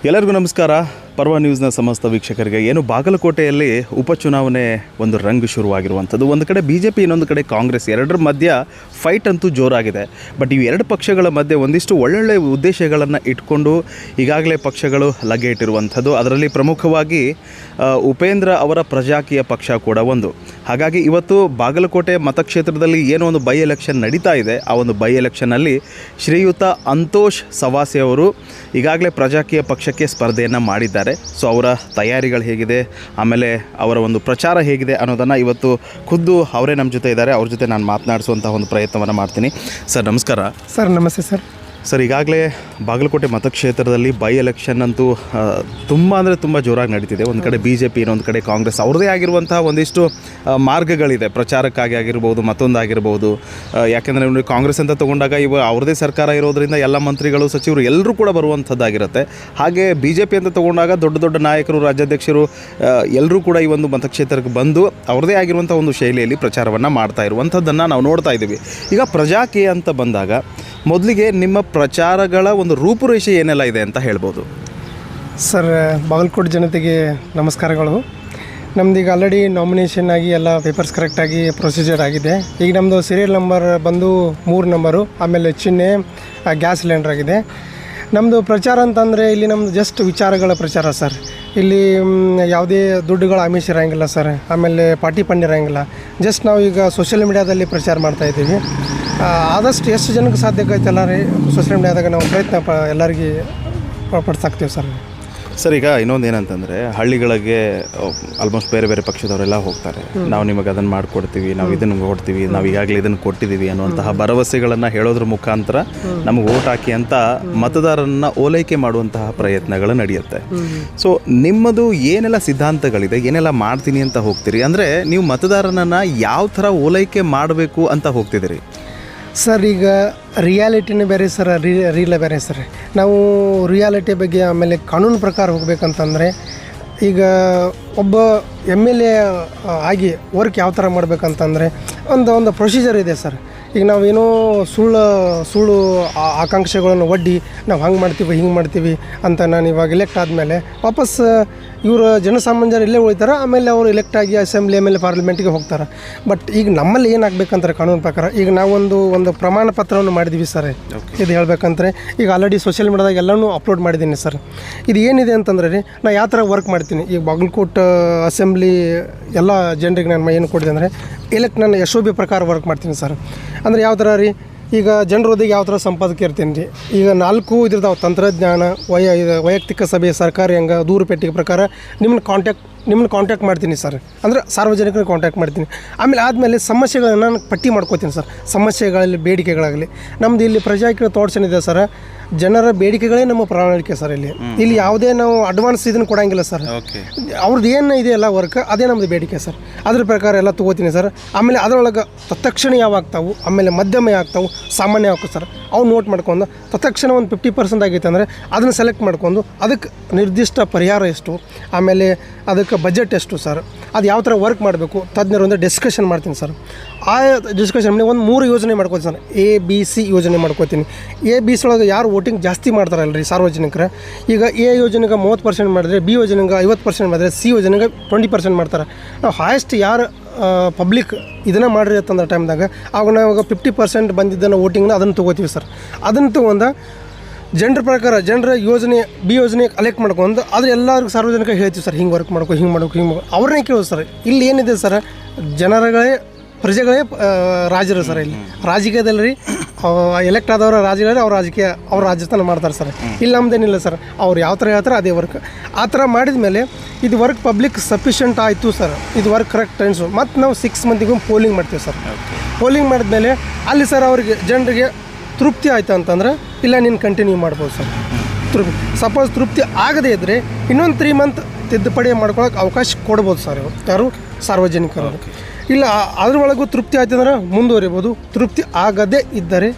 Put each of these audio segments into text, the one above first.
ಎಲ್ಲರಿಗೂ ನಮಸ್ಕಾರ. ಪರ್ವ ನ್ಯೂಸ್ನ ಸಮಸ್ತ ವೀಕ್ಷಕರಿಗೆ ಏನು ಬಾಗಲಕೋಟೆಯಲ್ಲಿ ಉಪಚುನಾವಣೆ ಒಂದು ರಂಗು ಶುರುವಾಗಿರುವಂಥದ್ದು. ಒಂದು ಕಡೆ BJP, ಇನ್ನೊಂದು ಕಡೆ ಕಾಂಗ್ರೆಸ್, ಎರಡರ ಮಧ್ಯ ಫೈಟ್ ಅಂತೂ ಜೋರಾಗಿದೆ. ಬಟ್ ಇವು ಎರಡು ಪಕ್ಷಗಳ ಮಧ್ಯೆ ಒಂದಿಷ್ಟು ಒಳ್ಳೊಳ್ಳೆ ಉದ್ದೇಶಗಳನ್ನು ಇಟ್ಕೊಂಡು ಈಗಾಗಲೇ ಪಕ್ಷಗಳು ಲಗ್ಗೆ ಇಟ್ಟಿರುವಂಥದ್ದು. ಅದರಲ್ಲಿ ಪ್ರಮುಖವಾಗಿ ಉಪೇಂದ್ರ ಅವರ ಪ್ರಜಾಕೀಯ ಪಕ್ಷ ಕೂಡ ಒಂದು. ಹಾಗಾಗಿ ಇವತ್ತು ಬಾಗಲಕೋಟೆ ಮತಕ್ಷೇತ್ರದಲ್ಲಿ ಏನೋ ಒಂದು ಬೈ ಎಲೆಕ್ಷನ್ ನಡೀತಾ ಇದೆ. ಆ ಒಂದು ಬೈ ಎಲೆಕ್ಷನ್ನಲ್ಲಿ ಶ್ರೀಯುತ ಅಂತೋಷ್ ಸವಾಸೆ ಅವರು ಈಗಾಗಲೇ ಪ್ರಜಾಕೀಯ ಪಕ್ಷಕ್ಕೆ ಸ್ಪರ್ಧೆಯನ್ನು ಮಾಡಿದ್ದಾರೆ. ಸೊ ಅವರ ತಯಾರಿಗಳು ಹೇಗಿದೆ, ಆಮೇಲೆ ಅವರ ಒಂದು ಪ್ರಚಾರ ಹೇಗಿದೆ ಅನ್ನೋದನ್ನು ಇವತ್ತು ಖುದ್ದು ಅವರೇ ನಮ್ಮ ಜೊತೆ ಇದ್ದಾರೆ. ಅವ್ರ ಜೊತೆ ನಾನು ಮಾತನಾಡಿಸುವಂಥ ಒಂದು ಪ್ರಯತ್ನವನ್ನು ಮಾಡ್ತೀನಿ. ಸರ್ ನಮಸ್ಕಾರ. ಸರ್ ನಮಸ್ತೆ ಸರ್. ಸರ್, ಈಗಾಗಲೇ ಬಾಗಲಕೋಟೆ ಮತಕ್ಷೇತ್ರದಲ್ಲಿ ಬೈ ಎಲೆಕ್ಷನ್ ಅಂತೂ ತುಂಬ ಜೋರಾಗಿ ನಡೀತಿದೆ. ಒಂದು ಕಡೆ BJP, ಇನ್ನೊಂದು ಕಡೆ ಕಾಂಗ್ರೆಸ್. ಅವ್ರದ್ದೇ ಆಗಿರುವಂತಹ ಒಂದಿಷ್ಟು ಮಾರ್ಗಗಳಿದೆ, ಪ್ರಚಾರಕ್ಕಾಗಿ ಆಗಿರ್ಬೋದು, ಮತ್ತೊಂದಾಗಿರ್ಬೋದು. ಯಾಕೆಂದರೆ ನೀವು ಕಾಂಗ್ರೆಸ್ ಅಂತ ತೊಗೊಂಡಾಗ ಇವು ಅವ್ರದ್ದೇ ಸರ್ಕಾರ ಇರೋದರಿಂದ ಎಲ್ಲ ಮಂತ್ರಿಗಳು, ಸಚಿವರು ಎಲ್ಲರೂ ಕೂಡ ಬರುವಂಥದ್ದಾಗಿರುತ್ತೆ. ಹಾಗೆ BJP ಅಂತ ತೊಗೊಂಡಾಗ ದೊಡ್ಡ ನಾಯಕರು, ರಾಜ್ಯಾಧ್ಯಕ್ಷರು ಎಲ್ಲರೂ ಕೂಡ ಈ ಒಂದು ಮತಕ್ಷೇತ್ರಕ್ಕೆ ಬಂದು ಅವ್ರದ್ದೇ ಆಗಿರುವಂಥ ಒಂದು ಶೈಲಿಯಲ್ಲಿ ಪ್ರಚಾರವನ್ನು ಮಾಡ್ತಾ ಇರುವಂಥದ್ದನ್ನು ನಾವು ನೋಡ್ತಾ ಇದ್ದೀವಿ. ಈಗ ಪ್ರಜಾಕೀಯ ಅಂತ ಬಂದಾಗ ಮೊದಲಿಗೆ ನಿಮ್ಮ ಪ್ರಚಾರಗಳ ಒಂದು ರೂಪುರೇಷೆ ಏನೆಲ್ಲ ಇದೆ ಅಂತ ಹೇಳ್ಬೋದು. ಸರ್, ಬಾಗಲಕೋಟೆ ಜನತೆಗೆ ನಮಸ್ಕಾರಗಳು. ನಮ್ಮದೀಗ ಆಲ್ರೆಡಿ ನಾಮಿನೇಷನ್ ಆಗಿ ಎಲ್ಲ ಪೇಪರ್ಸ್ ಕರೆಕ್ಟಾಗಿ ಪ್ರೊಸೀಜರ್ ಆಗಿದೆ. ಈಗ ನಮ್ಮದು ಸೀರಿಯಲ್ ನಂಬರ್ ಬಂದು 3 ನಂಬರು, ಆಮೇಲೆ ಚಿಹ್ನೆ ಗ್ಯಾಸ್ ಸಿಲಿಂಡರ್ ಆಗಿದೆ. ನಮ್ಮದು ಪ್ರಚಾರ ಅಂತಂದರೆ ಇಲ್ಲಿ ನಮ್ಮದು ಜಸ್ಟ್ ವಿಚಾರಗಳ ಪ್ರಚಾರ ಸರ್. ಇಲ್ಲಿ ಯಾವುದೇ ದುಡ್ಡುಗಳ ಆಮಿಷ ಇರೋಂಗಿಲ್ಲ ಸರ್, ಆಮೇಲೆ ಪಾರ್ಟಿ ಫಂಡ್ ಇರೋಂಗಿಲ್ಲ. ಜಸ್ಟ್ ನಾವು ಈಗ ಸೋಷಿಯಲ್ ಮೀಡಿಯಾದಲ್ಲಿ ಪ್ರಚಾರ ಮಾಡ್ತಾಯಿದ್ದೀವಿ. ಆದಷ್ಟು ಎಷ್ಟು ಜನಕ್ಕೆ ಸಾಧ್ಯ ಆಗುತ್ತೆ ಎಲ್ಲರೂ ಸೋಷಿಯಲ್ ಮೀಡಿಯಾದಾಗ ನಾವು ಪ್ರಯತ್ನ ಎಲ್ಲರಿಗೆ ಪಡಿಸಾಕ್ತೀವಿ ಸರ್. ಸರ್, ಈಗ ಇನ್ನೊಂದು ಏನಂತಂದರೆ ಹಳ್ಳಿಗಳಿಗೆ ಆಲ್ಮೋಸ್ಟ್ ಬೇರೆ ಪಕ್ಷದವರೆಲ್ಲ ಹೋಗ್ತಾರೆ. ನಾವು ನಿಮಗೆ ಅದನ್ನು ಮಾಡಿಕೊಡ್ತೀವಿ, ನಾವು ಇದನ್ನು ಕೊಡ್ತೀವಿ, ನಾವು ಈಗಾಗಲೇ ಇದನ್ನು ಕೊಟ್ಟಿದ್ದೀವಿ ಅನ್ನುವಂತಹ ಭರವಸೆಗಳನ್ನು ಹೇಳೋದ್ರ ಮುಖಾಂತರ ನಮಗೆ ಓಟ್ ಹಾಕಿ ಅಂತ ಮತದಾರರನ್ನು ಓಲೈಕೆ ಮಾಡುವಂತಹ ಪ್ರಯತ್ನಗಳು ನಡೆಯುತ್ತೆ. ಸೊ ನಿಮ್ಮದು ಏನೆಲ್ಲ ಸಿದ್ಧಾಂತಗಳಿದೆ, ಏನೆಲ್ಲ ಮಾಡ್ತೀನಿ ಅಂತ ಹೋಗ್ತೀರಿ? ಅಂದರೆ ನೀವು ಮತದಾರನನ್ನು ಯಾವ ಥರ ಓಲೈಕೆ ಮಾಡಬೇಕು ಅಂತ ಹೋಗ್ತಿದ್ದೀರಿ? ಸರ್, ಈಗ ರಿಯಾಲಿಟಿನೇ ಬೇರೆ ಸರ್, ರೀಲೇ ಬೇರೆ ಸರ್. ನಾವು ರಿಯಾಲಿಟಿ ಬಗ್ಗೆ ಆಮೇಲೆ ಕಾನೂನು ಪ್ರಕಾರ ಹೋಗ್ಬೇಕಂತಂದರೆ ಈಗ ಒಬ್ಬ MLA ಆಗಿ ವರ್ಕ್ ಯಾವ ಥರ ಮಾಡಬೇಕಂತಂದರೆ ಒಂದು ಪ್ರೊಸೀಜರ್ ಇದೆ ಸರ್. ಈಗ ನಾವೇನೋ ಸುಳ್ಳು ಆಕಾಂಕ್ಷೆಗಳನ್ನು ಒಡ್ಡಿ ನಾವು ಹಂಗೆ ಮಾಡ್ತೀವಿ ಹಿಂಗೆ ಮಾಡ್ತೀವಿ ಅಂತ ನಾನು ಇವಾಗ ಎಲೆಕ್ಟ್ ಆದಮೇಲೆ ವಾಪಸ್ ಇವರು ಜನಸಾಮಾನ್ಯರು ಇಲ್ಲೇ ಉಳಿತಾರೆ. ಆಮೇಲೆ ಅವರು ಎಲೆಕ್ಟ್ ಆಗಿ ಅಸೆಂಬ್ಲಿ ಆಮೇಲೆ ಪಾರ್ಲಿಮೆಂಟಿಗೆ ಹೋಗ್ತಾರೆ. ಬಟ್ ಈಗ ನಮ್ಮಲ್ಲಿ ಏನಾಗಬೇಕಂತಾರೆ ಕಾನೂನು ಪ್ರಕಾರ, ಈಗ ನಾವೊಂದು ಪ್ರಮಾಣ ಪತ್ರವನ್ನು ಮಾಡಿದ್ವಿ ಸರ್. ಇದು ಹೇಳ್ಬೇಕಂದ್ರೆ ಈಗ ಆಲ್ರೆಡಿ ಸೋಷಿಯಲ್ ಮೀಡಿಯಾದಾಗ ಎಲ್ಲನೂ ಅಪ್ಲೋಡ್ ಮಾಡಿದ್ದೀನಿ ಸರ್. ಇದು ಏನಿದೆ ಅಂತಂದರೆ ರೀ, ನಾನು ಯಾವ ಥರ ವರ್ಕ್ ಮಾಡ್ತೀನಿ. ಈಗ ಬಾಗಲಕೋಟೆ ಅಸೆಂಬ್ಲಿ ಎಲ್ಲ ಜನರಿಗೆ ನಾನು ಏನು ಕೊಟ್ಟಿದೆ ಅಂದರೆ ನಾನು SOB ಪ್ರಕಾರ ವರ್ಕ್ ಮಾಡ್ತೀನಿ ಸರ್. ಅಂದರೆ ಯಾವ ಥರ ರೀ, ಈಗ ಜನರೊಂದಿಗೆ ಯಾವ ಥರ ಸಂಪಾದಕ ಇರ್ತೀನಿ ರೀ. ಈಗ 4 ಇದ್ರದಾವೆ: ತಂತ್ರಜ್ಞಾನ, ವೈಯಕ್ತಿಕ ಸಭೆ, ಸರ್ಕಾರಿ ಅಂಗ, ದೂರು ಪೆಟ್ಟಿಗೆ ಪ್ರಕಾರ ನಿಮ್ಮನ್ನ ಕಾಂಟ್ಯಾಕ್ಟ್ ಮಾಡ್ತೀನಿ ಸರ್. ಅಂದರೆ ಸಾರ್ವಜನಿಕರಿಗೆ ಕಾಂಟ್ಯಾಕ್ಟ್ ಮಾಡ್ತೀನಿ. ಆಮೇಲೆ ಸಮಸ್ಯೆಗಳನ್ನ ನಾನು ಪಟ್ಟಿ ಮಾಡ್ಕೋತೀನಿ ಸರ್. ಸಮಸ್ಯೆಗಳಲ್ಲಿ, ಬೇಡಿಕೆಗಳಾಗಲಿ, ನಮ್ಮದು ಇಲ್ಲಿ ಪ್ರಜಾಕೀಯ ಥಾಟ್ಸ್ ಏನಿದೆ ಸರ್, ಜನರ ಬೇಡಿಕೆಗಳೇ ನಮ್ಮ ಪ್ರಣಾಳಿಕೆ ಸರ್. ಇಲ್ಲಿ ಯಾವುದೇ ನಾವು ಅಡ್ವಾನ್ಸ್ ಇದನ್ನು ಕೊಡೋಂಗಿಲ್ಲ ಸರ್. ಅವ್ರದ್ದು ಏನು ಇದೆಯಲ್ಲ ವರ್ಕ್, ಅದೇ ನಮ್ಮದು ಬೇಡಿಕೆ ಸರ್. ಅದ್ರ ಪ್ರಕಾರ ಎಲ್ಲ ತೊಗೋತೀನಿ ಸರ್. ಆಮೇಲೆ ಅದರೊಳಗೆ ತತ್ಕ್ಷಣ ಯಾವ ಆಗ್ತಾವೆ, ಆಮೇಲೆ ಮಧ್ಯಮ ಆಗ್ತಾವೆ, ಸಾಮಾನ್ಯ ಆಗ್ತವೆ ಸರ್. ಅವು ನೋಟ್ ಮಾಡ್ಕೊಂಡು ತತ್ಕ್ಷಣ ಒಂದು 50% ಆಗೈತೆ ಅಂದರೆ ಅದನ್ನು ಸೆಲೆಕ್ಟ್ ಮಾಡ್ಕೊಂಡು ಅದಕ್ಕೆ ನಿರ್ದಿಷ್ಟ ಪರಿಹಾರ ಎಷ್ಟು, ಆಮೇಲೆ ಅದಕ್ಕೆ ಬಜೆಟ್ ಎಷ್ಟು ಸರ್, ಅದು ಯಾವ ಥರ ವರ್ಕ್ ಮಾಡಬೇಕು, ತಜ್ಞರು ಡಿಸ್ಕಷನ್ ಮಾಡ್ತೀನಿ ಸರ್. ಆ ಡಿಸ್ಕಷನ್ ಒಂದು 3 ಯೋಜನೆ ಮಾಡ್ಕೋತೀನಿ ಸರ್. ABC ಯೋಜನೆ ಮಾಡ್ಕೋತೀನಿ. ABC ಒಳಗೆ ಯಾರು ವೋಟಿಂಗ್ ಜಾಸ್ತಿ ಮಾಡ್ತಾರಲ್ಲ ರೀ ಸಾರ್ವಜನಿಕರು, ಈಗ A ಯೋಜನೆಗೆ 30% ಮಾಡಿದ್ರೆ, B ಯೋಜನೆಗೆ 50% ಮಾಡಿದ್ರೆ, C ಯೋಜನೆಗೆ 20% ಮಾಡ್ತಾರೆ. ನಾವು ಹಾಯೆಸ್ಟ್ ಯಾರು ಪಬ್ಲಿಕ್ ಇದನ್ನು ಮಾಡಿರಿ ಅಂತಂದ್ರೆ ಟೈಮ್ದಾಗ ಆವಾಗ ನಾವು 50% ಬಂದಿದ್ದನ್ನು ವೋಟಿಂಗ್ನ ಅದನ್ನು ತೊಗೋತೀವಿ ಸರ್. ಅದನ್ನು ತೊಗೊಂಡು ಜನರ ಪ್ರಕಾರ ಯೋಜನೆ B ಯೋಜನೆ ಕಲೆಕ್ಟ್ ಮಾಡ್ಕೊಂಡು ಆದರೆ ಎಲ್ಲರಿಗೂ ಸಾರ್ವಜನಿಕ ಹೇಳ್ತೀವಿ ಸರ್, ಹಿಂಗೆ ವರ್ಕ್ ಮಾಡ್ಕೊ, ಹಿಂಗೆ ಅವ್ರನ್ನೇ ಕೇಳೋದು ಸರ್. ಇಲ್ಲಿ ಏನಿದೆ ಸರ್, ಪ್ರಜೆಗಳೇ ರಾಜರು ಸರ್. ಇಲ್ಲಿ ರಾಜಕೀಯದಲ್ಲಿ ರೀ ಎಲೆಕ್ಟ್ ಆದವರ ರಾಜಗಳೇ ಅವ್ರ ರಾಜಸ್ಥಾನ ಮಾಡ್ತಾರೆ ಸರ್. ಇಲ್ಲಿ ನಮ್ದೇನಿಲ್ಲ ಸರ್. ಅವ್ರು ಯಾವ ಥರ ಹೇಳ್ತಾರೆ ಅದೇ ವರ್ಕ್. ಆ ಥರ ಮಾಡಿದ ಮೇಲೆ ಇದು ವರ್ಕ್ ಪಬ್ಲಿಕ್ ಸಫಿಷಿಯೆಂಟ್ ಆಯಿತು ಸರ್, ಇದು ವರ್ಕ್ ಕರೆಕ್ಟ್ ಟೈಮ್ಸು. ಮತ್ತು ನಾವು 6 ಮಂದಿಗೂ ಪೋಲಿಂಗ್ ಮಾಡ್ತೀವಿ ಸರ್. ಪೋಲಿಂಗ್ ಮಾಡಿದ್ಮೇಲೆ ಅಲ್ಲಿ ಸರ್ ಅವ್ರಿಗೆ ಜನರಿಗೆ ತೃಪ್ತಿ ಆಯಿತು ಅಂತಂದ್ರೆ ಇಲ್ಲ ನೀನು ಕಂಟಿನ್ಯೂ ಮಾಡ್ಬೋದು ಸರ್. ಸಪೋಸ್ ತೃಪ್ತಿ ಆಗದೇ ಇದ್ದರೆ ಇನ್ನೊಂದು 3 ಮಂತ್ ತಿದ್ದುಪಡಿ ಮಾಡ್ಕೊಳ್ಳೋಕೆ ಅವಕಾಶ ಕೊಡ್ಬೋದು ಸರ್ ಯಾರು ಸಾರ್ವಜನಿಕರು. ಇಲ್ಲ ಅದ್ರೊಳಗೂ ತೃಪ್ತಿ ಆಯ್ತು ಅಂದ್ರೆ ಮುಂದುವರಿಬೋದು. ತೃಪ್ತಿ ಆಗದೇ ಇದ್ದರೆ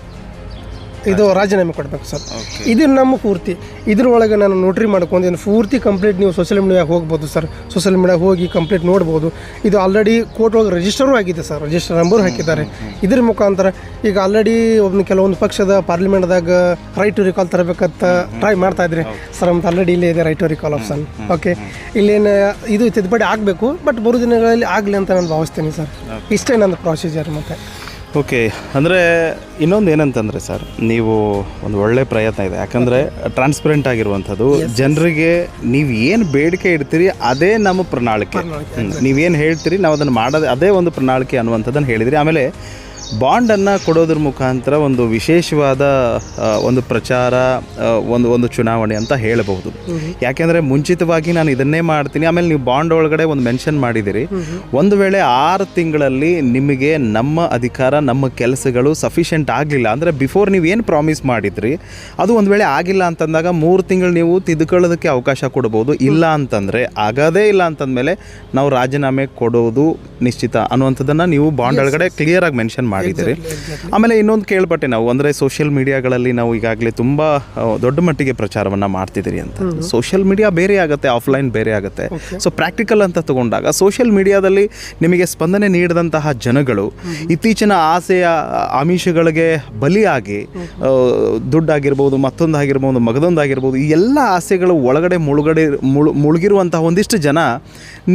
ಇದು ರಾಜೀನಾಮೆ ಕೊಡಬೇಕು ಸರ್. ಇದು ನಮ್ಮ ಪೂರ್ತಿ ಇದ್ರೊಳಗೆ ನಾನು ನೋಟ್ರಿ ಮಾಡ್ಕೊಂಡು ಪೂರ್ತಿ ಕಂಪ್ಲೀಟ್ ನೀವು ಸೋಷಿಯಲ್ ಮೀಡಿಯಾಗೆ ಹೋಗ್ಬೋದು ಸರ್. ಸೋಷಿಯಲ್ ಮೀಡಿಯಾಗೆ ಹೋಗಿ ಕಂಪ್ಲೀಟ್ ನೋಡ್ಬೋದು. ಇದು ಆಲ್ರೆಡಿ ಕೋರ್ಟ್ ಒಳಗೆ ರಿಜಿಸ್ಟರೂ ಆಗಿದೆ ಸರ್, ರಿಜಿಸ್ಟರ್ ನಂಬರ್ ಹಾಕಿದ್ದಾರೆ. ಇದ್ರ ಮುಖಾಂತರ ಈಗ ಆಲ್ರೆಡಿ ಕೆಲವೊಂದು ಪಕ್ಷದ ಪಾರ್ಲಿಮೆಂಟ್ದಾಗ ರೈಟ್ ಟು ರಿಕಾಲ್ ತರಬೇಕಂತ ಟ್ರೈ ಮಾಡ್ತಾ ಇದ್ರಿ ಸರ್. ಮತ್ತು ಆಲ್ರೆಡಿ ಇಲ್ಲೇ ಇದೆ right to recall option. Okay, ಇಲ್ಲೇನು ಇದು ತಿದ್ದುಪಡಿ ಆಗಬೇಕು, ಬಟ್ ಬರೋ ದಿನಗಳಲ್ಲಿ ಆಗಲಿ ಅಂತ ನಾನು ಭಾವಿಸ್ತೀನಿ ಸರ್. ಇಷ್ಟೇ ನನ್ನ ಪ್ರೊಸೀಜರ್. ಮತ್ತು ಓಕೆ, ಅಂದರೆ ಇನ್ನೊಂದು ಏನಂತಂದರೆ ಸರ್, ನೀವು ಒಂದು ಒಳ್ಳೆ ಪ್ರಯತ್ನ ಇದೆ. ಯಾಕಂದರೆ ಟ್ರಾನ್ಸ್ಪರೆಂಟ್ ಆಗಿರುವಂಥದ್ದು, ಜನರಿಗೆ ನೀವು ಏನು ಬೇಡಿಕೆ ಇಡ್ತೀರಿ ಅದೇ ನಮ್ಮ ಪ್ರಣಾಳಿಕೆ. ನೀವೇನು ಹೇಳ್ತೀರಿ ನಾವು ಅದನ್ನು ಮಾಡೋದು ಅದೇ ಒಂದು ಪ್ರಣಾಳಿಕೆ ಅನ್ನುವಂಥದ್ದನ್ನು ಹೇಳಿದಿರಿ. ಆಮೇಲೆ ಬಾಂಡನ್ನು ಕೊಡೋದ್ರ ಮುಖಾಂತರ ಒಂದು ವಿಶೇಷವಾದ ಒಂದು ಪ್ರಚಾರ, ಒಂದು ಚುನಾವಣೆ ಅಂತ ಹೇಳಬಹುದು. ಯಾಕೆಂದರೆ ಮುಂಚಿತವಾಗಿ ನಾನು ಇದನ್ನೇ ಮಾಡ್ತೀನಿ, ಆಮೇಲೆ ನೀವು ಬಾಂಡ್ ಒಳಗಡೆ ಒಂದು ಮೆನ್ಷನ್ ಮಾಡಿದ್ದೀರಿ, ಒಂದು ವೇಳೆ 6 ತಿಂಗಳಲ್ಲಿ ನಿಮಗೆ ನಮ್ಮ ಅಧಿಕಾರ, ನಮ್ಮ ಕೆಲಸಗಳು ಸಫಿಷಿಯೆಂಟ್ ಆಗಲಿಲ್ಲ ಅಂದರೆ ಬಿಫೋರ್ ನೀವು ಏನು ಪ್ರಾಮಿಸ್ ಮಾಡಿದ್ರಿ ಅದು ಒಂದು ವೇಳೆ ಆಗಿಲ್ಲ ಅಂತಂದಾಗ 3 ತಿಂಗಳು ನೀವು ತಿದ್ದುಕೊಳ್ಳೋದಕ್ಕೆ ಅವಕಾಶ ಕೊಡ್ಬೋದು. ಇಲ್ಲ ಅಂತಂದರೆ ಆಗೋದೇ ಇಲ್ಲ ಅಂತಂದಮೇಲೆ ನಾವು ರಾಜೀನಾಮೆ ಕೊಡೋದು ನಿಶ್ಚಿತ ಅನ್ನುವಂಥದ್ದನ್ನು ನೀವು ಬಾಂಡ್ ಒಳಗಡೆ ಕ್ಲಿಯರಾಗಿ ಮೆನ್ಷನ್ ಮಾಡಿದ್ದೀರಿ. ಆಮೇಲೆ ಇನ್ನೊಂದು ಕೇಳ್ಪಟ್ಟೆ ನಾವು, ಅಂದರೆ ಸೋಷಿಯಲ್ ಮೀಡಿಯಾಗಳಲ್ಲಿ ನಾವು ಈಗಾಗಲೇ ತುಂಬ ದೊಡ್ಡ ಮಟ್ಟಿಗೆ ಪ್ರಚಾರವನ್ನು ಮಾಡ್ತಿದ್ದೀರಿ ಅಂತ. ಸೋಷಿಯಲ್ ಮೀಡಿಯಾ ಬೇರೆ ಆಗುತ್ತೆ, ಆಫ್ಲೈನ್ ಬೇರೆ ಆಗುತ್ತೆ. ಸೊ ಪ್ರಾಕ್ಟಿಕಲ್ ಅಂತ ತಗೊಂಡಾಗ ಸೋಷಿಯಲ್ ಮೀಡಿಯಾದಲ್ಲಿ ನಿಮಗೆ ಸ್ಪಂದನೆ ನೀಡಿದಂತಹ ಜನಗಳು ಇತ್ತೀಚಿನ ಆಸೆಯ ಆಮಿಷಗಳಿಗೆ ಬಲಿಯಾಗಿ ದುಡ್ಡಾಗಿರ್ಬೋದು, ಮತ್ತೊಂದಾಗಿರ್ಬೋದು, ಮಗದೊಂದಾಗಿರ್ಬೋದು, ಈ ಎಲ್ಲ ಆಸೆಗಳು ಒಳಗಡೆ ಮುಳುಗಿರುವಂತಹ ಒಂದಿಷ್ಟು ಜನ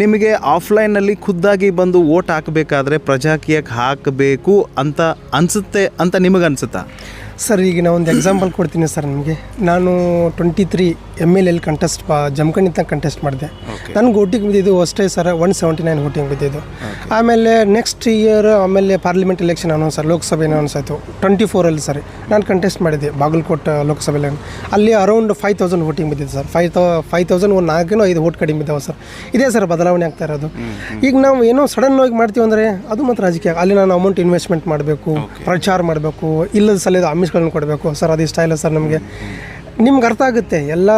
ನಿಮಗೆ ಆಫ್ಲೈನಲ್ಲಿ ಖುದ್ದಾಗಿ ಬಂದು ವೋಟ್ ಹಾಕಬೇಕಾದ್ರೆ ಪ್ರಜಾಕೀಯಕ್ಕೆ ಹಾಕಬೇಕು ಅಂತ ಅನಿಸುತ್ತೆ ಅಂತ ನಿಮಗನ್ಸುತ್ತಾ ಸರ್? ಈಗ ನಾನು ಒಂದು ಎಕ್ಸಾಂಪಲ್ ಕೊಡ್ತೀನಿ ಸರ್ ನಿಮಗೆ. ನಾನು 23 MLL ಕಂಟೆಸ್ಟ್ ಜಮಖಂಡಿಂದ ಕಂಟೆಸ್ಟ್ ಮಾಡಿದೆ. ನನಗೆ ವೋಟಿಂಗ್ ಬಿದ್ದಿದ್ದು ಅಷ್ಟೇ ಸರ್ 179 ವೋಟಿಂಗ್ ಬಿದ್ದಿದ್ದು. ಆಮೇಲೆ ನೆಕ್ಸ್ಟ್ ಇಯರ್ ಆಮೇಲೆ ಪಾರ್ಲಿಮೆಂಟ್ ಎಲೆಕ್ಷನ್ ಅನೌನ್ಸ್, ಲೋಕಸಭೆ ಅನೌನ್ಸ್ ಆಯಿತು 24 ಸರಿ ನಾನು ಕಂಟೆಸ್ಟ್ ಮಾಡಿದ್ದೆ ಬಾಗಲಕೋಟೆ ಲೋಕಸಭೆಯಲ್ಲಿ. ಅಲ್ಲಿ ಅರೌಂಡ್ 5000 ವೋಟಿಂಗ್ ಬಿದ್ದಿದೆ ಸರ್. 5000 ಒಂದು 4-5 ವೋಟ್ ಕಡಿಮೆ ಇದ್ದಾವೆ ಸರ್. ಇದೇ ಸರ್ ಬದಲಾವಣೆ ಆಗ್ತಾ ಇರೋದು. ಈಗ ನಾವು ಏನೋ ಸಡನ್ ಆಗಿ ಮಾಡ್ತೀವಿ ಅಂದರೆ ಅದು ಮಾತ್ರ ರಾಜಕೀಯ. ಅಲ್ಲಿ ನಾನು ಅಮೌಂಟ್ ಇನ್ವೆಸ್ಟ್ಮೆಂಟ್ ಮಾಡಬೇಕು, ಪ್ರಚಾರ ಮಾಡಬೇಕು, ಇಲ್ಲದ ಸಲದ ಆಮಿಷಗಳನ್ನು ಕೊಡಬೇಕು ಸರ್. ಅದು ಇಷ್ಟ ಇಲ್ಲ ಸರ್ ನಮಗೆ. ನಿಮ್ಗೆ ಅರ್ಥ ಆಗುತ್ತೆ ಎಲ್ಲ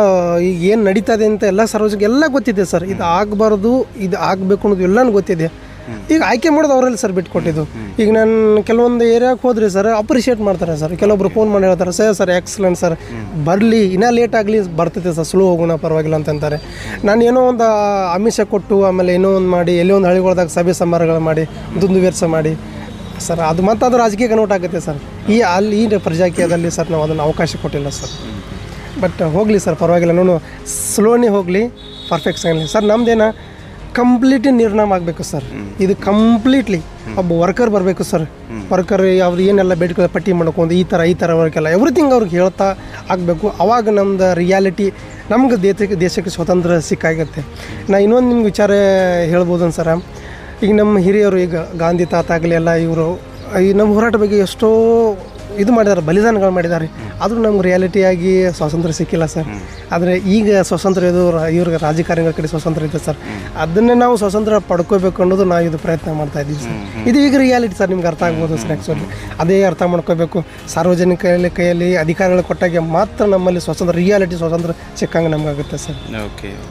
ಈಗ ಏನು ನಡೀತದೆ ಅಂತ ಎಲ್ಲ ಸಾರ್ವಜನಿಕ ಎಲ್ಲ ಗೊತ್ತಿದೆ ಸರ್. ಇದು ಆಗಬಾರ್ದು, ಇದು ಆಗಬೇಕು ಅನ್ನೋದು ಎಲ್ಲನೂ ಗೊತ್ತಿದೆ. ಈಗ ಆಯ್ಕೆ ಮಾಡೋದು ಅವರಲ್ಲಿ ಸರ್ ಬಿಟ್ಕೊಟ್ಟಿದ್ದು. ಈಗ ನಾನು ಕೆಲವೊಂದು ಏರಿಯಾಕ್ಕೆ ಹೋದ್ರೆ ಸರ್ ಅಪ್ರಿಷಿಯೇಟ್ ಮಾಡ್ತಾರೆ ಸರ್. ಕೆಲವೊಬ್ರು ಫೋನ್ ಮಾಡಿ ಹೇಳ್ತಾರೆ, ಸರ್ ಎಕ್ಸಲೆಂಟ್ ಸರ್, ಬರಲಿ ಇನ್ನೂ ಲೇಟ್ ಆಗಲಿ ಬರ್ತೈತೆ ಸರ್, ಸ್ಲೋ ಹೋಗೋಣ ಪರವಾಗಿಲ್ಲ ಅಂತಂತಾರೆ. ನಾನು ಏನೋ ಒಂದು ಆಮಿಷ ಕೊಟ್ಟು ಆಮೇಲೆ ಏನೋ ಒಂದು ಮಾಡಿ ಎಲ್ಲೋ ಒಂದು ಹಳ್ಳಿಗಳದಾಗ ಸಭೆ ಸಮಾರಂಭಗಳು ಮಾಡಿ ದುಂದುವೆರ್ಸ ಮಾಡಿ ಸರ್ ಅದು ಮತ್ತು ಅದು ರಾಜಕೀಯ ಕನ್ವರ್ಟ್ ಆಗುತ್ತೆ ಸರ್. ಈ ಪ್ರಜಾಕೀಯದಲ್ಲಿ ಸರ್ ನಾವು ಅದನ್ನು ಅವಕಾಶ ಕೊಟ್ಟಿಲ್ಲ ಸರ್. ಬಟ್ ಹೋಗಲಿ ಸರ್ ಪರವಾಗಿಲ್ಲ, ನಾನು ಸ್ಲೋನೇ ಹೋಗಲಿ, ಪರ್ಫೆಕ್ಟ್ ಆಗಲಿ ಸರ್. ನಮ್ಮದೇನ ಕಂಪ್ಲೀಟ್ಲಿ ನಿರ್ನಾಮ ಆಗಬೇಕು ಸರ್. ಇದು ಕಂಪ್ಲೀಟ್ಲಿ ಒಬ್ಬ ವರ್ಕರ್ ಬರಬೇಕು ಸರ್. ವರ್ಕರ್ ಅವ್ರು ಏನೆಲ್ಲ ಬೇಡಿಕೆ ಪಟ್ಟಿ ಮಾಡ್ಕೊಂಡು ಈ ಥರ ವರ್ಕೆಲ್ಲ ಎವ್ರಿಥಿಂಗ್ ಅವ್ರಿಗೆ ಹೇಳ್ತಾ ಆಗಬೇಕು. ಆವಾಗ ನಮ್ದು ರಿಯಾಲಿಟಿ ನಮ್ಗೆ ದೇಶಕ್ಕೆ ಸ್ವಾತಂತ್ರ್ಯ ಸಿಕ್ಕಾಗುತ್ತೆ. ನಾ ಇನ್ನೊಂದು ನಿಮ್ಗೆ ವಿಚಾರ ಹೇಳ್ಬೋದು ಸರ. ಈಗ ನಮ್ಮ ಹಿರಿಯರು, ಈಗ ಗಾಂಧಿ ತಾತ ಆಗಲಿ ಎಲ್ಲ ಇವರು ಈ ನಮ್ಮ ಹೋರಾಟ ಬಗ್ಗೆ ಎಷ್ಟೋ ಇದು ಮಾಡಿದ್ದಾರೆ, ಬಲಿದಾನಗಳು ಮಾಡಿದ್ದಾರೆ. ಆದರೂ ನಮ್ಗೆ ರಿಯಾಲಿಟಿಯಾಗಿ ಸ್ವಾತಂತ್ರ್ಯ ಸಿಕ್ಕಿಲ್ಲ ಸರ್. ಆದರೆ ಈಗ ಸ್ವಾತಂತ್ರ್ಯ ಇದು ಇವ್ರಿಗೆ ರಾಜಕಾರಣಿಗಳ ಕಡೆ ಸ್ವಾತಂತ್ರ್ಯ ಇದೆ ಸರ್. ಅದನ್ನೇ ನಾವು ಸ್ವಾತಂತ್ರ್ಯ ಪಡ್ಕೋಬೇಕು ಅನ್ನೋದು ನಾವು ಇದು ಪ್ರಯತ್ನ ಮಾಡ್ತಾ ಇದ್ದೀವಿ ಸರ್. ಇದು ಈಗ ರಿಯಾಲಿಟಿ ಸರ್, ನಿಮ್ಗೆ ಅರ್ಥ ಆಗ್ಬೋದು ಸರ್. ಆ್ಯಕ್ಚುಲಿ ಅದೇ ಅರ್ಥ ಮಾಡ್ಕೋಬೇಕು. ಸಾರ್ವಜನಿಕ ಕೈಯಲ್ಲಿ ಅಧಿಕಾರಗಳು ಕೊಟ್ಟಾಗ ಮಾತ್ರ ನಮ್ಮಲ್ಲಿ ಸ್ವಾತಂತ್ರ್ಯ ಸಿಕ್ಕಂಗೆ ನಮಗಾಗುತ್ತೆ ಸರ್.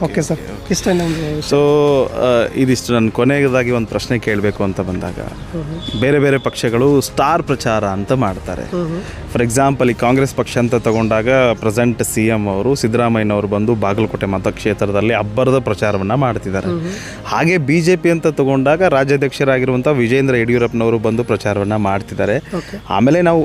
ಓಕೆ ಸರ್, ಇಷ್ಟೇ ನಮ್ಮದು. ಸೊ ಇದಿಷ್ಟು ನನ್ನ ಕೊನೆಯದಾಗಿ ಒಂದು ಪ್ರಶ್ನೆ ಕೇಳಬೇಕು ಅಂತ ಬಂದಾಗ, ಬೇರೆ ಬೇರೆ ಪಕ್ಷಗಳು ಸ್ಟಾರ್ ಪ್ರಚಾರ ಅಂತ ಮಾಡ್ತಾರೆ. ಫಾರ್ ಎಕ್ಸಾಂಪಲ್ ಈ ಕಾಂಗ್ರೆಸ್ ಪಕ್ಷ ಅಂತ ತಗೊಂಡಾಗ ಪ್ರೆಸೆಂಟ್ CM ಅವರು ಸಿದ್ದರಾಮಯ್ಯನವರು ಬಂದು ಬಾಗಲಕೋಟೆ ಮತಕ್ಷೇತ್ರದಲ್ಲಿ ಅಬ್ಬರದ ಪ್ರಚಾರವನ್ನು ಮಾಡ್ತಿದ್ದಾರೆ. ಹಾಗೆ BJP ಅಂತ ತಗೊಂಡಾಗ ರಾಜ್ಯಾಧ್ಯಕ್ಷರಾಗಿರುವಂಥ ವಿಜೇಂದ್ರ ಯಡಿಯೂರಪ್ಪನವರು ಬಂದು ಪ್ರಚಾರವನ್ನು ಮಾಡ್ತಿದ್ದಾರೆ. ಆಮೇಲೆ ನಾವು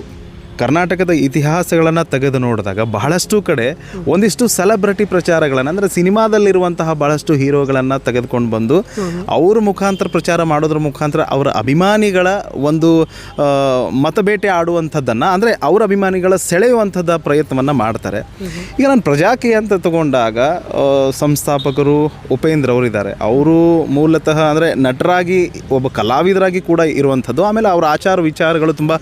ಕರ್ನಾಟಕದ ಇತಿಹಾಸಗಳನ್ನು ತೆಗೆದು ನೋಡಿದಾಗ ಬಹಳಷ್ಟು ಕಡೆ ಒಂದಿಷ್ಟು ಸೆಲೆಬ್ರಿಟಿ ಪ್ರಚಾರಗಳನ್ನು, ಅಂದರೆ ಸಿನಿಮಾದಲ್ಲಿರುವಂತಹ ಬಹಳಷ್ಟು ಹೀರೋಗಳನ್ನು ತೆಗೆದುಕೊಂಡು ಬಂದು ಅವ್ರ ಮುಖಾಂತರ ಪ್ರಚಾರ ಮಾಡೋದ್ರ ಮುಖಾಂತರ ಅವರ ಅಭಿಮಾನಿಗಳ ಒಂದು ಮತಬೇಟೆ ಆಡುವಂಥದ್ದನ್ನು, ಅಂದರೆ ಅವರ ಅಭಿಮಾನಿಗಳ ಸೆಳೆಯುವಂಥದ್ದು ಪ್ರಯತ್ನವನ್ನು ಮಾಡ್ತಾರೆ. ಈಗ ನಾನು ಪ್ರಜಾಕೀಯ ಅಂತ ತಗೊಂಡಾಗ ಸಂಸ್ಥಾಪಕರು ಉಪೇಂದ್ರ ಅವರಿದ್ದಾರೆ. ಅವರು ಮೂಲತಃ ಅಂದರೆ ನಟರಾಗಿ ಒಬ್ಬ ಕಲಾವಿದರಾಗಿ ಕೂಡ ಇರುವಂಥದ್ದು. ಆಮೇಲೆ ಅವರ ಆಚಾರ ವಿಚಾರಗಳು ತುಂಬ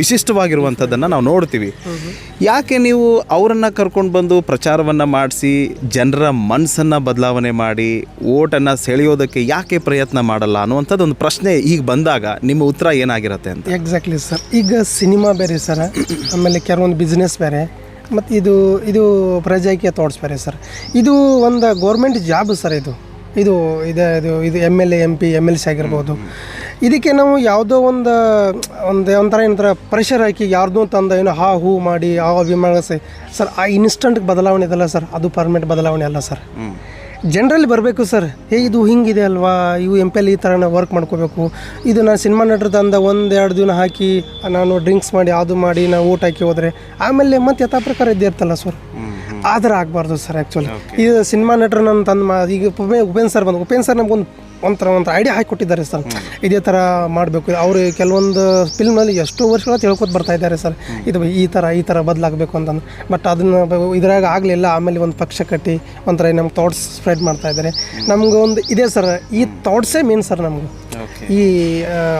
ವಿಶಿಷ್ಟವಾಗಿರುವಂಥದ್ದನ್ನು ನಾವು ನೋಡ್ತೀವಿ. ಯಾಕೆ ನೀವು ಅವರನ್ನು ಕರ್ಕೊಂಡು ಬಂದು ಪ್ರಚಾರವನ್ನು ಮಾಡಿಸಿ ಜನರ ಮನಸ್ಸನ್ನು ಬದಲಾವಣೆ ಮಾಡಿ ಓಟನ್ನು ಸೆಳೆಯೋದಕ್ಕೆ ಯಾಕೆ ಪ್ರಯತ್ನ ಮಾಡಲ್ಲ ಅನ್ನುವಂಥದ್ದು ಒಂದು ಪ್ರಶ್ನೆ ಈಗ ಬಂದಾಗ ನಿಮ್ಮ ಉತ್ತರ ಏನಾಗಿರುತ್ತೆ ಅಂತ? Exactly sir. ಈಗ ಸಿನಿಮಾ ಬೇರೆ ಸರ್, ಆಮೇಲೆ ಕೆಲವೊಂದು ಬಿಸ್ನೆಸ್ ಬೇರೆ, ಮತ್ತು ಇದು ಪ್ರಜಾಕೀಯ ಥಾಟ್ಸ್ ಬೇರೆ ಸರ್. ಇದು ಒಂದು ಗೌರ್ಮೆಂಟ್ ಜಾಬ್ ಸರ್. ಇದು ಇದು MLA MP MLC ಆಗಿರ್ಬೋದು. ಇದಕ್ಕೆ ನಾವು ಯಾವುದೋ ಒಂಥರ ಏನಂತಾರೆ ಪ್ರೆಷರ್ ಹಾಕಿ ಯಾರ್ದೂ ತಂದ ಏನೋ ಹೂ ಮಾಡಿ ಅಭಿಮಾನ ಸರ್ ಆ ಇನ್ಸ್ಟಂಟ್ ಬದಲಾವಣೆ ಇದಲ್ಲ ಸರ್, ಅದು ಪರ್ಮನೆಂಟ್ ಬದಲಾವಣೆ ಅಲ್ಲ ಸರ್. ಜನರಲ್ಲಿ ಬರಬೇಕು ಸರ್, ಇದು ಹಿಂಗಿದೆ ಅಲ್ವಾ, ಇವು MPL ಈ ಥರ ವರ್ಕ್ ಮಾಡ್ಕೋಬೇಕು, ಇದು ನಾನು ಸಿನಿಮಾ ನಟರದಂದ 1-2 ದಿನ ಹಾಕಿ ನಾನು ಡ್ರಿಂಕ್ಸ್ ಮಾಡಿ ಅದು ಮಾಡಿ ನಾವು ಊಟ ಹಾಕಿ ಹೋದರೆ ಆಮೇಲೆ ಮತ್ತೆ ಯಥಾ ಪ್ರಕಾರ ಇದ್ದೇ ಇರ್ತಲ್ಲ ಸರ್. ಆ ಥರ ಆಗಬಾರ್ದು ಸರ್. ಆ್ಯಕ್ಚುಲಿ ಇದು ಸಿನಿಮಾ ನಟರು ನನ್ನ ತಂದು ಈಗ ಉಪೇಂದ್ರ ಸರ್ ನಮಗೊಂದು ಒಂಥರ ಐಡಿಯಾ ಹಾಕಿ ಕೊಟ್ಟಿದ್ದಾರೆ ಸರ್, ಇದೇ ಥರ ಮಾಡಬೇಕು. ಅವರು ಕೆಲವೊಂದು ಫಿಲ್ಮ್ನಲ್ಲಿ ಎಷ್ಟೋ ವರ್ಷಗಳ ತಿಳ್ಕೊತ ಬರ್ತಾ ಇದ್ದಾರೆ ಸರ್, ಇದು ಈ ಥರ ಬದಲಾಗಬೇಕು ಅಂತಂದು. ಬಟ್ ಅದನ್ನು ಇದ್ರಾಗ ಆಗಲಿಲ್ಲ. ಆಮೇಲೆ ಒಂದು ಪಕ್ಷ ಕಟ್ಟಿ ಒಂಥರ ನಮ್ಮ ಥಾಟ್ಸ್ ಸ್ಪ್ರೆಡ್ ಮಾಡ್ತಾ ಇದ್ದಾರೆ. ನಮ್ಗೆ ಒಂದು ಇದೆ ಸರ್, ಈ ಥಾಟ್ಸೇ ಮೇನ್ ಸರ್. ನಮಗೂ ಈ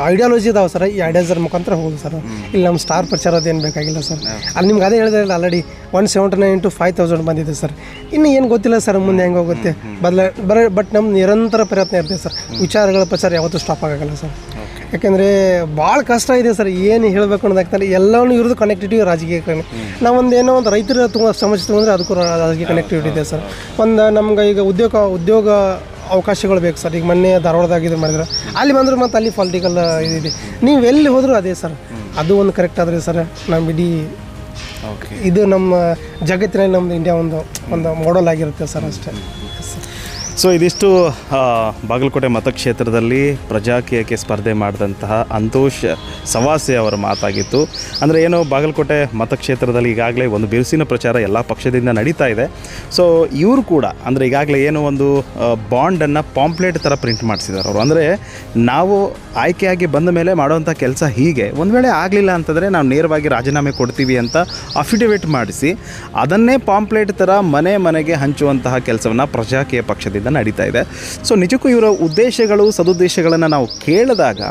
ಐಡಿಯಾಲಜಿ ಇದಾವೆ ಸರ್, ಈ ಐಡಿಯಾಸರ್ ಮುಖಾಂತರ ಹೋಗುದು ಸರ್. ಇಲ್ಲಿ ನಮ್ಮ ಸ್ಟಾರ್ ಪ್ರಚಾರದ ಏನು ಬೇಕಾಗಿಲ್ಲ ಸರ್. ಅಲ್ಲಿ ನಿಮ್ಗೆ ಅದೇ ಹೇಳಿದ್ರಲ್ಲ, ಆಲ್ರೆಡಿ 179 to 5000 ಬಂದಿದೆ ಸರ್. ಇನ್ನು ಏನು ಗೊತ್ತಿಲ್ಲ ಸರ್ ಮುಂದೆ ಹೆಂಗೆ ಹೋಗುತ್ತೆ ಬಟ್ ನಮ್ಮ ನಿರಂತರ ಪ್ರಯತ್ನ ಇರ್ತದೆ ಸರ್. ವಿಚಾರಗಳ ಪ್ರಚಾರ ಯಾವತ್ತೂ ಸ್ಟಾಪ್ ಆಗೋಲ್ಲ ಸರ್. ಯಾಕೆಂದರೆ ಭಾಳ ಕಷ್ಟ ಇದೆ ಸರ್, ಏನು ಹೇಳಬೇಕು ಅನ್ನೋದಾಗ್ತಾರೆ. ಎಲ್ಲವೂ ಇರೋದು ಕನೆಕ್ಟಿವಿಟಿ ರಾಜಕೀಯ ನಾವೊಂದು ಒಂದು ರೈತರ ತುಂಬ ಸಮಸ್ಯೆ ತೊಗೊಂಡ್ರೆ ಅದಕ್ಕೂ ರಾಜಕೀಯ ಕನೆಕ್ಟಿವಿಟಿ ಇದೆ ಸರ್. ನಮ್ಗೆ ಈಗ ಉದ್ಯೋಗ ಅವಕಾಶಗಳು ಬೇಕು ಸರ್. ಈಗ ಮೊನ್ನೆ ಧಾರವಾಡದಾಗ ಇದು ಮಾಡಿದ್ರೆ ಅಲ್ಲಿ ಬಂದ್ರೆ ಮತ್ತು ಅಲ್ಲಿ ಪೊಲಿಟಿಕಲ್ ಇದಿದೆ. ನೀವು ಎಲ್ಲಿ ಹೋದರೂ ಅದೇ ಸರ್. ಅದು ಒಂದು ಕರೆಕ್ಟ್ ಆದರೆ ಸರ್ ನಮ್ಮ ಇಡೀ ಇದು ನಮ್ಮ ಜಗತ್ತಿನಲ್ಲಿ ನಮ್ಮದು ಇಂಡಿಯಾ ಒಂದು ಮಾಡೆಲ್ ಆಗಿರುತ್ತೆ ಸರ್, ಅಷ್ಟೇ. ಸೊ ಇದಿಷ್ಟು ಬಾಗಲಕೋಟೆ ಮತಕ್ಷೇತ್ರದಲ್ಲಿ ಪ್ರಜಾಕೀಯಕ್ಕೆ ಸ್ಪರ್ಧೆ ಮಾಡಿದಂತಹ ಅಂತೋಷ್ ಸವಾಸೆ ಅವರ ಮಾತಾಗಿತ್ತು. ಅಂದರೆ ಏನು, ಬಾಗಲಕೋಟೆ ಮತಕ್ಷೇತ್ರದಲ್ಲಿ ಈಗಾಗಲೇ ಒಂದು ಬಿರುಸಿನ ಪ್ರಚಾರ ಎಲ್ಲ ಪಕ್ಷದಿಂದ ನಡೀತಾ ಇದೆ. ಸೊ ಇವರು ಕೂಡ ಅಂದರೆ ಈಗಾಗಲೇ ಏನೋ ಒಂದು ಬಾಂಡನ್ನು ಪಾಂಪ್ಲೆಟ್ ಥರ ಪ್ರಿಂಟ್ ಮಾಡಿಸಿದ್ದಾರೆ ಅವರು. ಅಂದರೆ ನಾವು ಆಯ್ಕೆಯಾಗಿ ಬಂದ ಮೇಲೆ ಮಾಡುವಂಥ ಕೆಲಸ ಹೀಗೆ, ಒಂದು ವೇಳೆ ಆಗಲಿಲ್ಲ ಅಂತಂದರೆ ನಾವು ನೇರವಾಗಿ ರಾಜೀನಾಮೆ ಕೊಡ್ತೀವಿ ಅಂತ ಅಫಿಡವಿಟ್ ಮಾಡಿಸಿ ಅದನ್ನೇ ಪಾಂಪ್ಲೆಟ್ ಥರ ಮನೆಗೆ ಹಂಚುವಂತಹ ಕೆಲಸವನ್ನು ಪ್ರಜಾಕೀಯ ಪಕ್ಷದಿಂದ ನಡೀತಾ ಇದೆ. ಸೊ ನಿಜಕ್ಕೂ ಇವರ ಉದ್ದೇಶಗಳು ಸದುದ್ದೇಶಗಳನ್ನು ನಾವು ಕೇಳಿದಾಗ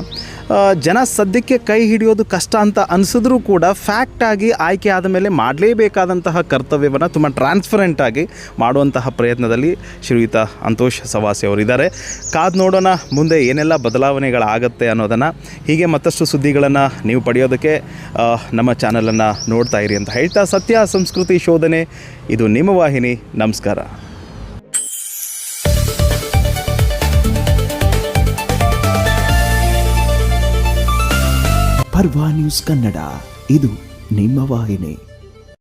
ಜನ ಸದ್ಯಕ್ಕೆ ಕೈ ಹಿಡಿಯೋದು ಕಷ್ಟ ಅಂತ ಅನಿಸಿದ್ರೂ ಕೂಡ ಫ್ಯಾಕ್ಟಾಗಿ ಆಯ್ಕೆ ಆದ ಮೇಲೆ ಮಾಡಲೇಬೇಕಾದಂತಹ ಕರ್ತವ್ಯವನ್ನು ತುಂಬ ಟ್ರಾನ್ಸ್ಪರೆಂಟಾಗಿ ಮಾಡುವಂತಹ ಪ್ರಯತ್ನದಲ್ಲಿ ಶ್ರೀಯುತ ಅಂತೋಷ್ ಸವಾಸೆ ಅವರಿದ್ದಾರೆ. ಕಾದು ನೋಡೋಣ ಮುಂದೆ ಏನೆಲ್ಲ ಬದಲಾವಣೆಗಳಾಗತ್ತೆ ಅನ್ನೋದನ್ನು. ಹೀಗೆ ಮತ್ತಷ್ಟು ಸುದ್ದಿಗಳನ್ನು ನೀವು ಪಡೆಯೋದಕ್ಕೆ ನಮ್ಮ ಚಾನಲನ್ನು ನೋಡ್ತಾ ಇರಿ ಅಂತ ಹೇಳ್ತಾ, ಸತ್ಯ ಸಂಸ್ಕೃತಿ ಶೋಧನೆ ಇದು ನಿಮ್ಮ ವಾಹಿನಿ. ನಮಸ್ಕಾರ. ಪರ್ವಾ ನ್ಯೂಸ್ ಕನ್ನಡ, ಇದು ನಿಮ್ಮ ವಾಹಿನಿ.